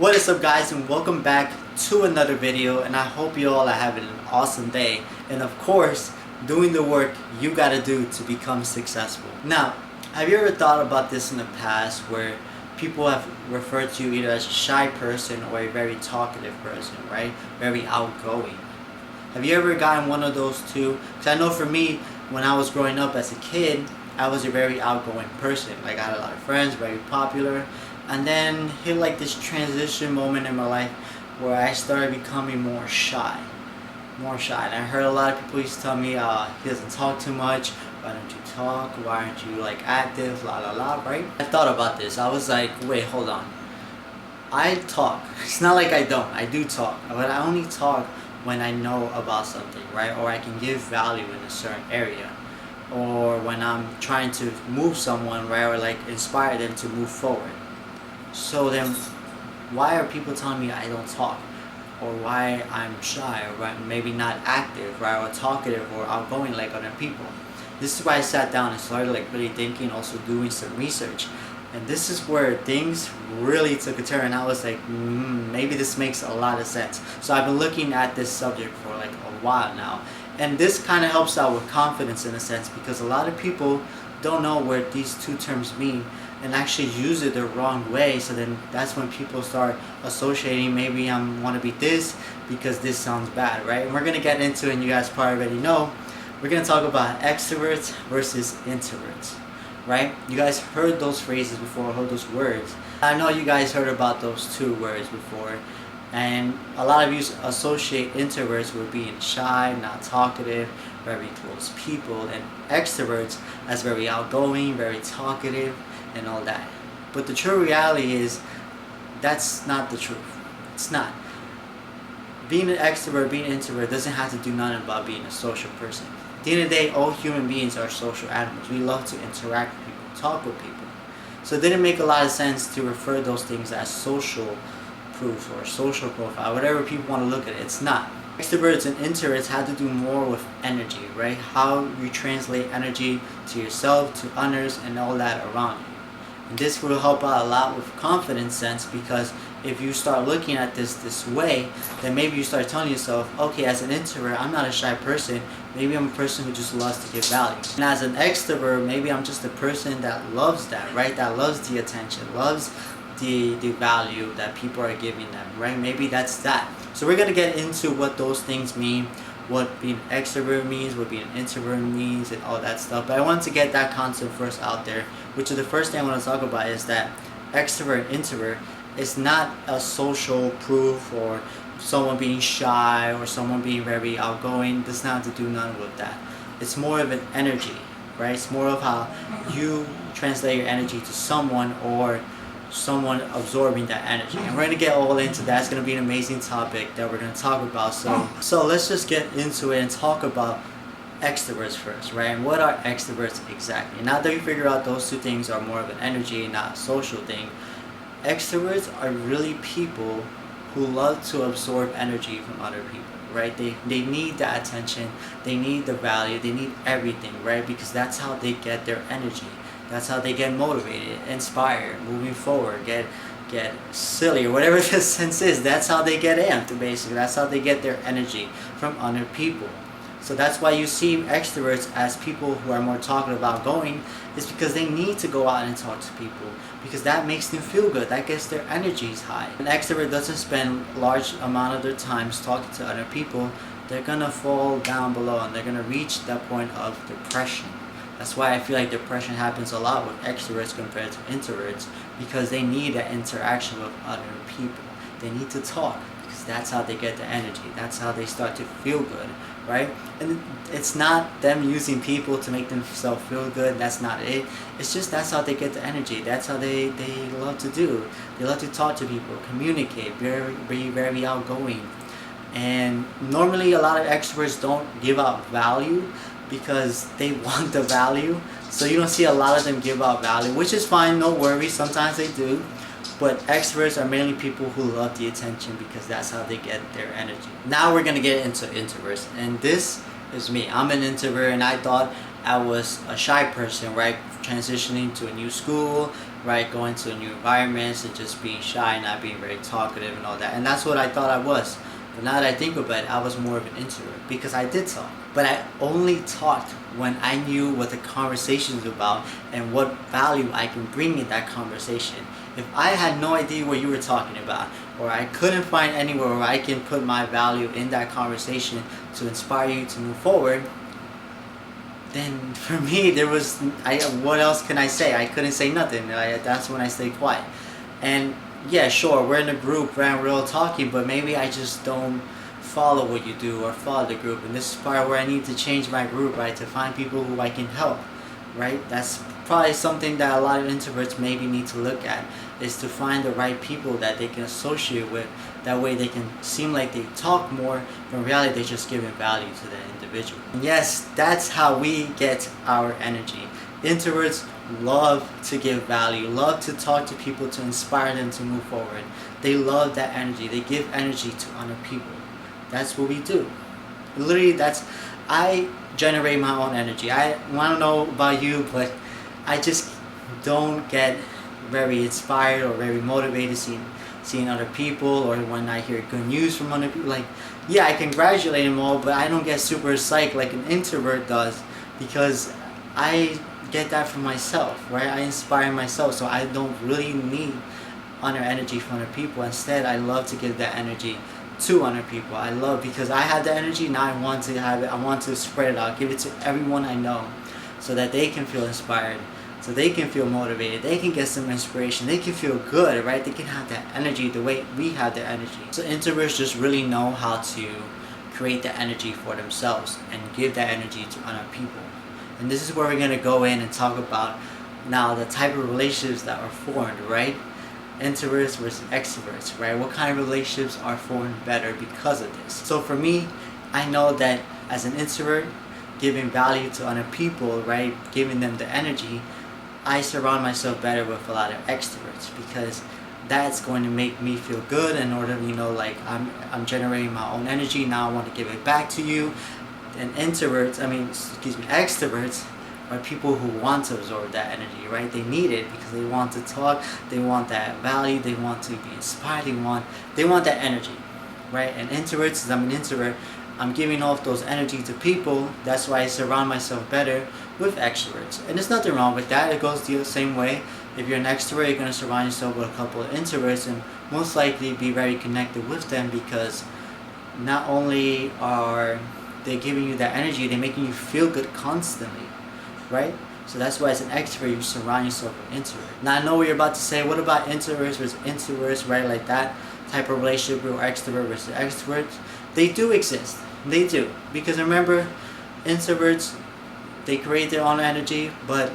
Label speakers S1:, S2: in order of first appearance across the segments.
S1: What is up, guys, and welcome back to another video, and I hope you all are having an awesome day, and of course doing the work you gotta do to become successful. Now, have you ever thought about this in the past where people have referred to you either as a shy person or a very talkative person, right? Very outgoing. Have you ever gotten one of those two? Because I know for me, when I was growing up as a kid, I was a very outgoing person. Like, I had a lot of friends, very popular. And then hit like this transition moment in my life where I started becoming more shy. And I heard a lot of people used to tell me, he doesn't talk too much. Why don't you talk? Why aren't you like active? La la la, right? I thought about this. I was like, wait, hold on. I talk. It's not like I don't. I do talk. But I only talk when I know about something, right? Or I can give value in a certain area. Or when I'm trying to move someone, right? Or like inspire them to move forward. So then, why are people telling me I don't talk? Or why I'm shy, or maybe not active, right? Or talkative, or outgoing like other people? This is why I sat down and started like really thinking, also doing some research. And this is where things really took a turn. I was like, maybe this makes a lot of sense. So I've been looking at this subject for like a while now. And this kind of helps out with confidence in a sense, because a lot of people don't know what these two terms mean and actually use it the wrong way. So then that's when people start associating, maybe I want to be this because this sounds bad, right? And we're going to get into it, and you guys probably already know, we're going to talk about extroverts versus introverts, right? You guys heard those phrases before, heard those words. I know you guys heard about those two words before, and a lot of you associate introverts with being shy, not talkative, very close people, and extroverts as very outgoing, very talkative, and all that. But the true reality is that's not the truth. It's not. Being an extrovert, being an introvert doesn't have to do nothing about being a social person. At the end of the day, all human beings are social animals. We love to interact with people, talk with people. So it didn't make a lot of sense to refer those things as social proof or social profile, whatever people want to look at it. It's not. Extroverts and introverts have to do more with energy, right? How you translate energy to yourself, to others, and all that around you. And this will help out a lot with confidence sense, because if you start looking at this way, then maybe you start telling yourself, okay, as an introvert, I'm not a shy person. Maybe I'm a person who just loves to give value. And as an extrovert, maybe I'm just a person that loves that, right? That loves the attention, loves the value that people are giving them, right? Maybe that's that. So we're going to get into what those things mean, what being an extrovert means, what being an introvert means, and all that stuff. But I want to get that concept first out there, which is the first thing I want to talk about, is that extrovert and introvert is not a social proof or someone being shy or someone being very outgoing. Does not have to do nothing with that. It's more of an energy, right? It's more of how you translate your energy to someone, or someone absorbing that energy. And we're going to get all into that. It's going to be an amazing topic that we're going to talk about. So let's just get into it and talk about extroverts first, right? And what are extroverts exactly? Now that we figure out those two things are more of an energy, not a social thing, extroverts are really people who love to absorb energy from other people, right? They need that attention, they need the value, they need everything, right? Because that's how they get their energy. That's how they get motivated, inspired, moving forward, get silly, or whatever the sense is. That's how they get amped, basically. That's how they get their energy from other people. So that's why you see extroverts as people who are more talkative, outgoing, is because they need to go out and talk to people, because that makes them feel good. That gets their energies high. An extrovert doesn't spend a large amount of their time talking to other people. They're gonna fall down below, and they're gonna reach that point of depression. That's why I feel like depression happens a lot with extroverts compared to introverts, because they need that interaction with other people. They need to talk, because that's how they get the energy. That's how they start to feel good, right? And it's not them using people to make themselves feel good. That's not it. It's just that's how they get the energy. That's how they love to do. They love to talk to people, communicate, be very outgoing. And normally a lot of extroverts don't give out value, because they want the value. So you don't see a lot of them give out value, which is fine, no worries. Sometimes they do. But extroverts are mainly people who love the attention, because that's how they get their energy. Now we're going to get into introverts. And this is me. I'm an introvert, and I thought I was a shy person, right? Transitioning to a new school, right? Going to new environments and just being shy, not being very talkative and all that. And that's what I thought I was. But now that I think about it, I was more of an introvert because I did talk. But I only talked when I knew what the conversation was about and what value I can bring in that conversation. If I had no idea what you were talking about, or I couldn't find anywhere where I can put my value in that conversation to inspire you to move forward, then for me what else can I say? I couldn't say nothing. That's when I stay quiet. And yeah, sure, we're in a group, right? We're all talking, but maybe I just don't follow what you do or follow the group. And this is part where I need to change my group, right? To find people who I can help, right? That's probably something that a lot of introverts maybe need to look at, is to find the right people that they can associate with. That way they can seem like they talk more, but in reality they're just giving value to the individual. And yes, that's how we get our energy. Introverts love to give value, love to talk to people to inspire them to move forward. They love that energy. They give energy to other people. That's what we do. Literally, I generate my own energy. I don't know about you, but I just don't get very inspired or very motivated seeing other people, or when I hear good news from other people. Like, yeah, I congratulate them all, but I don't get super psyched like an introvert does, because I get that from myself, right? I inspire myself, so I don't really need other energy from other people. Instead, I love to give that energy to other people. I love, because I have the energy, now I want to have it, I want to spread it out, give it to everyone I know, so that they can feel inspired, so they can feel motivated, they can get some inspiration, they can feel good, right? They can have that energy the way we have the energy. So introverts just really know how to create the energy for themselves and give that energy to other people. And this is where we're going to go in and talk about now the type of relationships that are formed, right? Introverts versus extroverts, right? What kind of relationships are formed better because of this? So for me, I know that as an introvert, giving value to other people, right? Giving them the energy, I surround myself better with a lot of extroverts, because that's going to make me feel good in order, like I'm generating my own energy. Now I want to give it back to you. And extroverts are people who want to absorb that energy, right? They need it because they want to talk, they want that value, they want to be inspired, they want that energy, right? And introverts, as I'm an introvert, I'm giving off those energy to people. That's why I surround myself better with extroverts. And there's nothing wrong with that. It goes the same way. If you're an extrovert, you're going to surround yourself with a couple of introverts and most likely be very connected with them, because not only are they giving you that energy, they're making you feel good constantly, right? So that's why as an extrovert, you surround yourself with introverts. Now I know what you're about to say, what about introverts versus introverts, right? Like that type of relationship where extrovert versus extroverts. They do exist. They do. Because remember, introverts, they create their own energy, but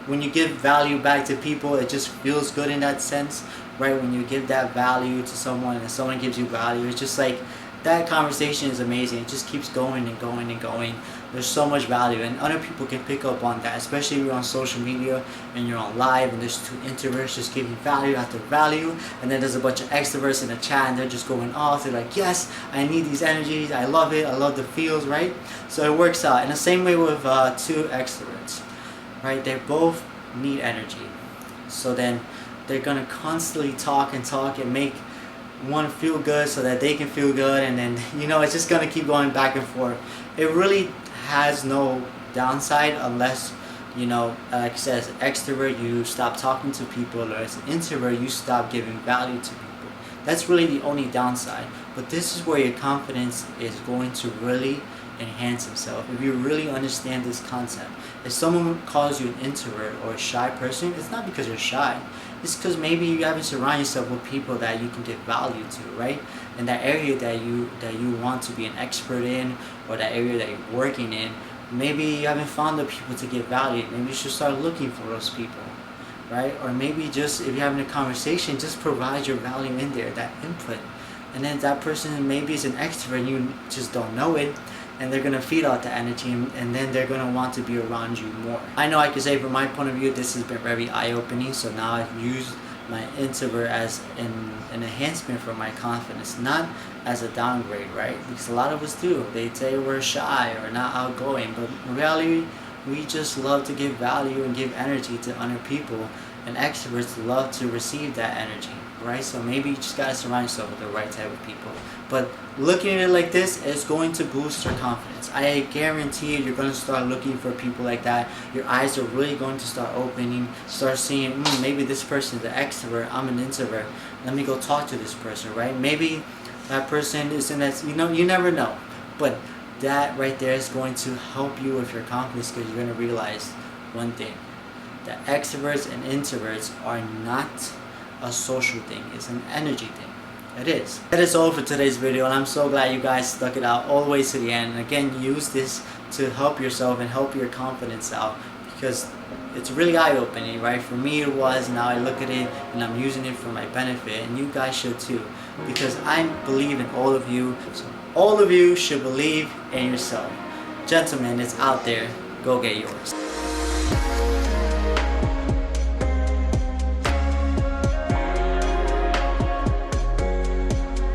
S1: when you give value back to people, it just feels good in that sense, right? When you give that value to someone and someone gives you value, it's just like, that conversation is amazing. It just keeps going and going and going. There's so much value, and other people can pick up on that, especially if you're on social media and you're on live and there's two introverts just giving value after value, and then there's a bunch of extroverts in the chat and they're just going off. They're like, yes, I need these energies, I love it, I love the feels, right? So it works out. In the same way with two extroverts, right? They both need energy. So then they're gonna constantly talk and make one feel good so that they can feel good, and then it's just gonna keep going back and forth. It really has no downside unless like I said, as an extrovert you stop talking to people, or as an introvert you stop giving value to people. That's really the only downside. But this is where your confidence is going to really enhance itself, if you really understand this concept. If someone calls you an introvert or a shy person, it's not because you're shy. It's because maybe you haven't surrounded yourself with people that you can give value to, right? In that area that you want to be an expert in, or that area that you're working in, maybe you haven't found the people to give value. Maybe you should start looking for those people, right? Or maybe just, if you're having a conversation, just provide your value in there, that input. And then that person maybe is an extrovert and you just don't know it, and they're going to feed out the energy, and then they're going to want to be around you more. I know I can say from my point of view, this has been very eye-opening, so now I've used my introvert as an enhancement for my confidence, not as a downgrade, right? Because a lot of us do. They say we're shy or not outgoing, but in reality, we just love to give value and give energy to other people, and extroverts love to receive that energy, right? So maybe you just gotta surround yourself with the right type of people. But looking at it like this is going to boost your confidence. I guarantee you're going to start looking for people like that. Your eyes are really going to start opening, start seeing, maybe this person is an extrovert, I'm an introvert. Let me go talk to this person, right? Maybe that person is in that, you never know. But that right there is going to help you with your confidence, because you're going to realize one thing, that extroverts and introverts are not a social thing, it's an energy thing. It is. That is all for today's video, and I'm so glad you guys stuck it out all the way to the end. And again, use this to help yourself and help your confidence out, because it's really eye-opening, right? For me it was. Now I look at it and I'm using it for my benefit, and you guys should too, because I believe in all of you. So all of you should believe in yourself. Gentlemen, it's out there. Go get yours.